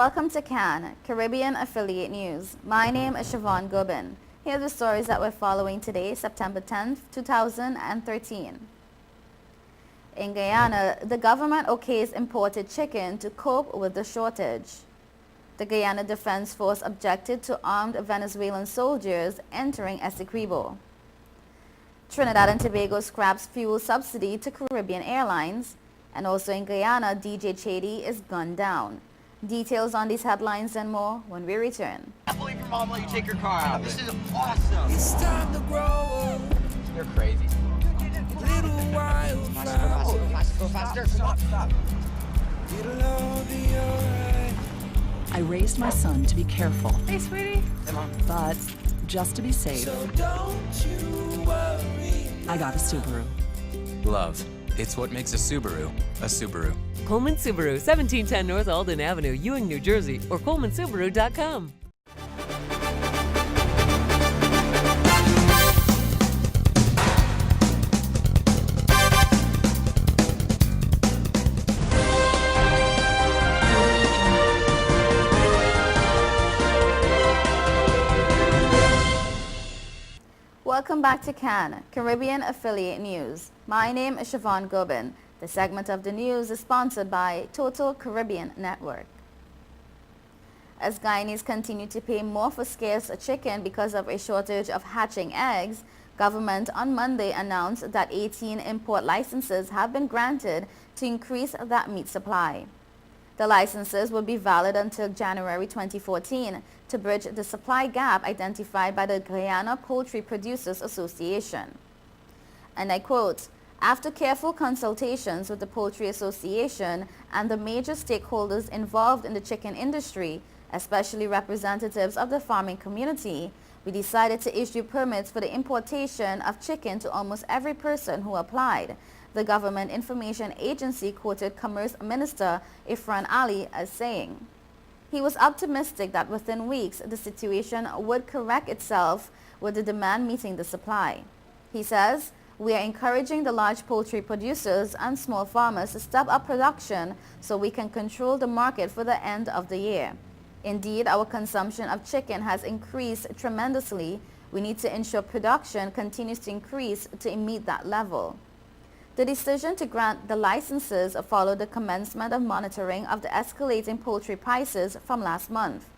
Welcome to CAN, Caribbean Affiliate News. My name is Siobhan Gobin. Here are the stories that we're following today, September 10th, 2013. In Guyana, the government okays imported chicken to cope with the shortage. The Guyana Defense Force objected to armed Venezuelan soldiers entering Essequibo. Trinidad and Tobago scraps fuel subsidy to Caribbean Airlines. And also in Guyana, DJ Chady is gunned down. Details on these headlines and more when we return. I can't believe your mom let you take your car out. This is awesome. It's time to grow up. You're crazy. Little while Faster, faster. Stop. it'll all be alright. I raised my son to be careful, Hey, sweetie. Hey, Mom. but just to be safe, So don't you worry. I got a Subaru. Love. It's what makes a Subaru a Subaru. Coleman Subaru, 1710 North Alden Avenue, Ewing, New Jersey, or colemansubaru.com. Welcome back to CAN, Caribbean Affiliate News. My name is Siobhan Gobin. The segment of the news is sponsored by Total Caribbean Network. As Guyanese continue to pay more for scarce chicken because of a shortage of hatching eggs, government on Monday announced that 18 import licenses have been granted to increase that meat supply. The licenses will be valid until January 2014 to bridge the supply gap identified by the Guyana Poultry Producers Association. And I quote, "After careful consultations with the Poultry Association and the major stakeholders involved in the chicken industry, especially representatives of the farming community, we decided to issue permits for the importation of chicken to almost every person who applied," the Government Information Agency quoted Commerce Minister Ifran Ali as saying. He was optimistic that within weeks the situation would correct itself with the demand meeting the supply. He says, "We are encouraging the large poultry producers and small farmers to step up production so we can control the market for the end of the year. Indeed, our consumption of chicken has increased tremendously. We need to ensure production continues to increase to meet that level." The decision to grant the licenses followed the commencement of monitoring of the escalating poultry prices from last month.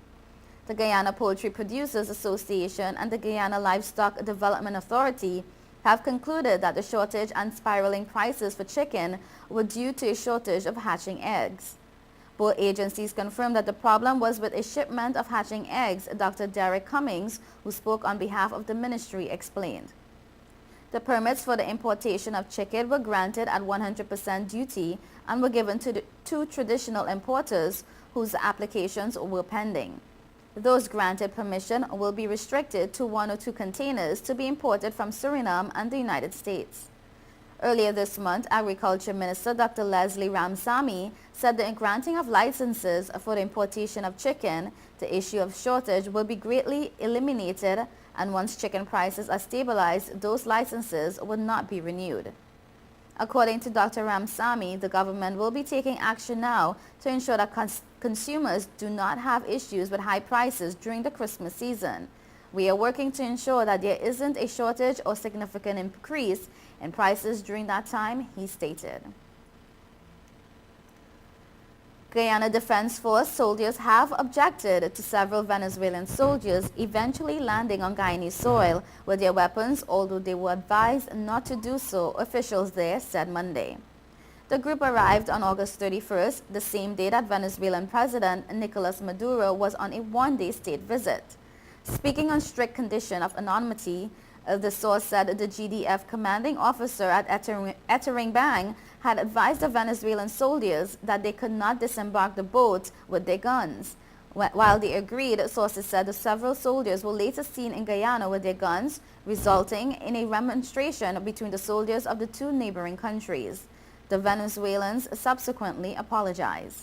The Guyana Poultry Producers Association and the Guyana Livestock Development Authority have concluded that the shortage and spiraling prices for chicken were due to a shortage of hatching eggs. Both agencies confirmed that the problem was with a shipment of hatching eggs, Dr. Derek Cummings, who spoke on behalf of the ministry, explained. The permits for the importation of chicken were granted at 100% duty and were given to the two traditional importers whose applications were pending. Those granted permission will be restricted to 1 or 2 containers to be imported from Suriname and the United States. Earlier this month, Agriculture Minister Dr. Leslie Ramsamy said the granting of licenses for the importation of chicken, the issue of shortage will be greatly eliminated, and once chicken prices are stabilized, those licenses will not be renewed. According to Dr. Ramsamy, the government will be taking action now to ensure that consumers do not have issues with high prices during the Christmas season. "We are working to ensure that there isn't a shortage or significant increase in prices during that time," he stated. Guyana Defense Force soldiers have objected to several Venezuelan soldiers eventually landing on Guyanese soil with their weapons, although they were advised not to do so, officials there said Monday. The group arrived on August 31st, the same day that Venezuelan President Nicolas Maduro was on a one-day state visit. Speaking on strict condition of anonymity, the source said the GDF commanding officer at Etering had advised the Venezuelan soldiers that they could not disembark the boat with their guns. While they agreed, sources said the several soldiers were later seen in Guyana with their guns, resulting in a remonstration between the soldiers of the two neighboring countries. The Venezuelans subsequently apologized.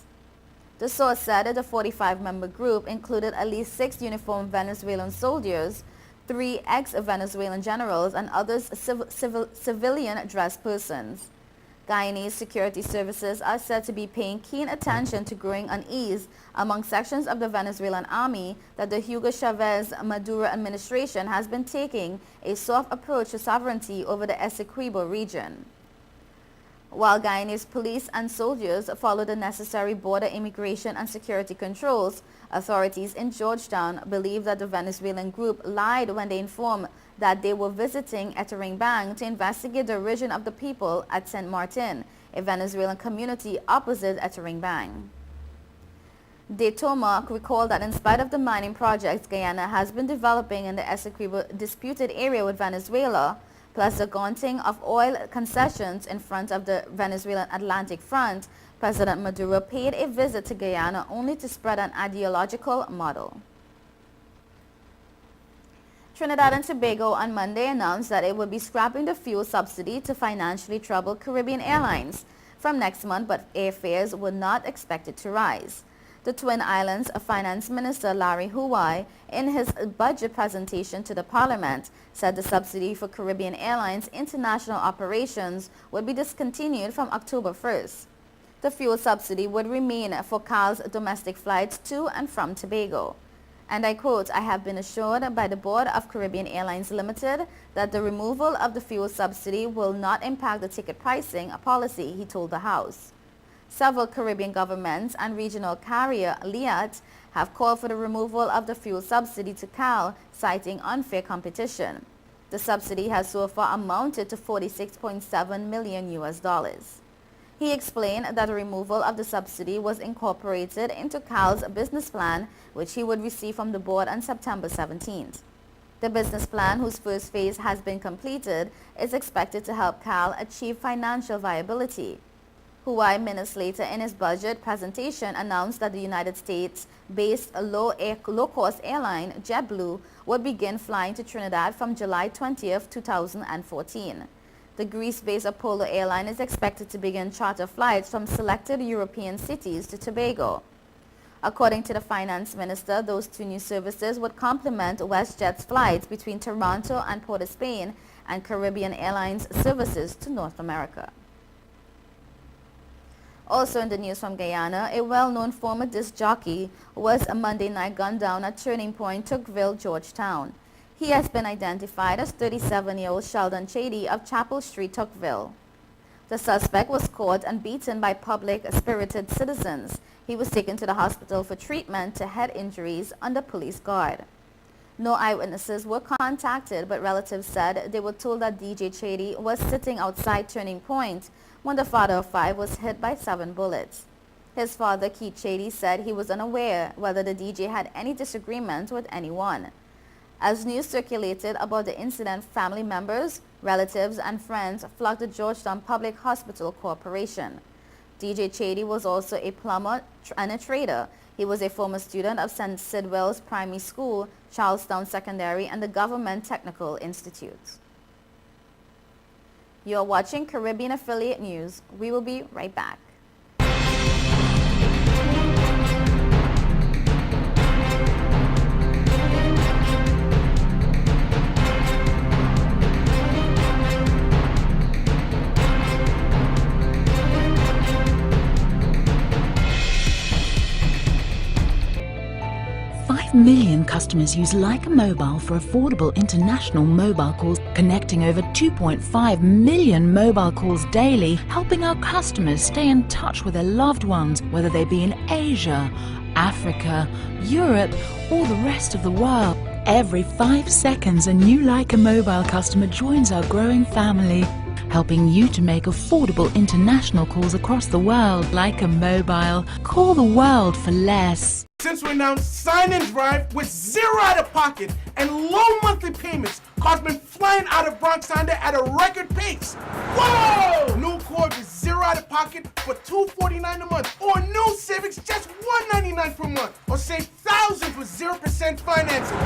The source said that the 45-member group included at least 6 uniformed Venezuelan soldiers, 3 ex-Venezuelan generals, and others civilian dressed persons. Guyanese security services are said to be paying keen attention to growing unease among sections of the Venezuelan army that the Hugo Chavez Maduro administration has been taking a soft approach to sovereignty over the Essequibo region. While Guyanese police and soldiers follow the necessary border immigration and security controls, authorities in Georgetown believe that the Venezuelan group lied when they informed that they were visiting Etoringbang to investigate the origin of the people at St. Martin, a Venezuelan community opposite Etoringbang. De Tomac recalled that in spite of the mining projects Guyana has been developing in the Essequibo disputed area with Venezuela, plus the granting of oil concessions in front of the Venezuelan Atlantic Front, President Maduro paid a visit to Guyana only to spread an ideological model. Trinidad and Tobago on Monday announced that it would be scrapping the fuel subsidy to financially troubled Caribbean airlines from next month, but airfares were not expected to rise. The Twin Islands Finance Minister Larry Huwai, in his budget presentation to the Parliament, said the subsidy for Caribbean Airlines international operations would be discontinued from October 1st. The fuel subsidy would remain for CAL's domestic flights to and from Tobago. And I quote, "I have been assured by the Board of Caribbean Airlines Limited that the removal of the fuel subsidy will not impact the ticket pricing policy," he told the House. Several Caribbean governments and regional carrier Liat have called for the removal of the fuel subsidy to CAL, citing unfair competition. The subsidy has so far amounted to $46.7 million. He explained that the removal of the subsidy was incorporated into CAL's business plan, which he would receive from the board on September 17th. The business plan, whose first phase has been completed, is expected to help CAL achieve financial viability. Huwai minutes later in his budget presentation announced that the United States-based low-cost airline JetBlue would begin flying to Trinidad from July 20th, 2014. The Greece-based Apollo airline is expected to begin charter flights from selected European cities to Tobago. According to the finance minister, those two new services would complement WestJet's flights between Toronto and Port of Spain and Caribbean Airlines services to North America. Also in the news from Guyana, a well-known former disc jockey was a Monday night gunned down at Turning Point, Tocqueville, Georgetown. He has been identified as 37-year-old Sheldon Chady of Chapel Street, Tocqueville. The suspect was caught and beaten by public-spirited citizens. He was taken to the hospital for treatment to head injuries under police guard. No eyewitnesses were contacted, but relatives said they were told that DJ Chady was sitting outside Turning Point when the father of 5 was hit by 7 bullets. His father, Keith Chady, said he was unaware whether the DJ had any disagreement with anyone. As news circulated about the incident, family members, relatives, and friends flocked to Georgetown Public Hospital Corporation. DJ Chady was also a plumber and a trader. He was a former student of St. Sidwell's Primary School, Charlestown Secondary, and the Government Technical Institute. You're watching Caribbean Affiliate News. We will be right back. 5 million customers use Leica Mobile for affordable international mobile calls, connecting over 2.5 million mobile calls daily, helping our customers stay in touch with their loved ones, whether they be in Asia, Africa, Europe, or the rest of the world. Every 5 seconds, a new Leica Mobile customer joins our growing family, helping you to make affordable international calls across the world. Leica Mobile. Call the world for less. Since we announced Sign and Drive with 0 out-of-pocket and low monthly payments, cars been flying out of Bronx Honda at a record pace. Whoa! New Accord with 0 out-of-pocket for $249 a month, or new Civics just $199 per month, or save thousands with 0% financing.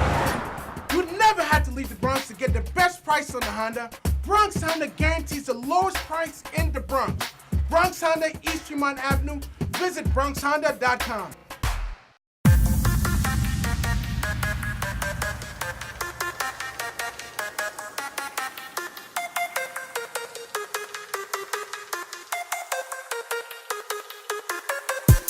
You never had to leave the Bronx to get the best price on the Honda. Bronx Honda guarantees the lowest price in the Bronx. Bronx Honda, East Tremont Avenue. Visit BronxHonda.com.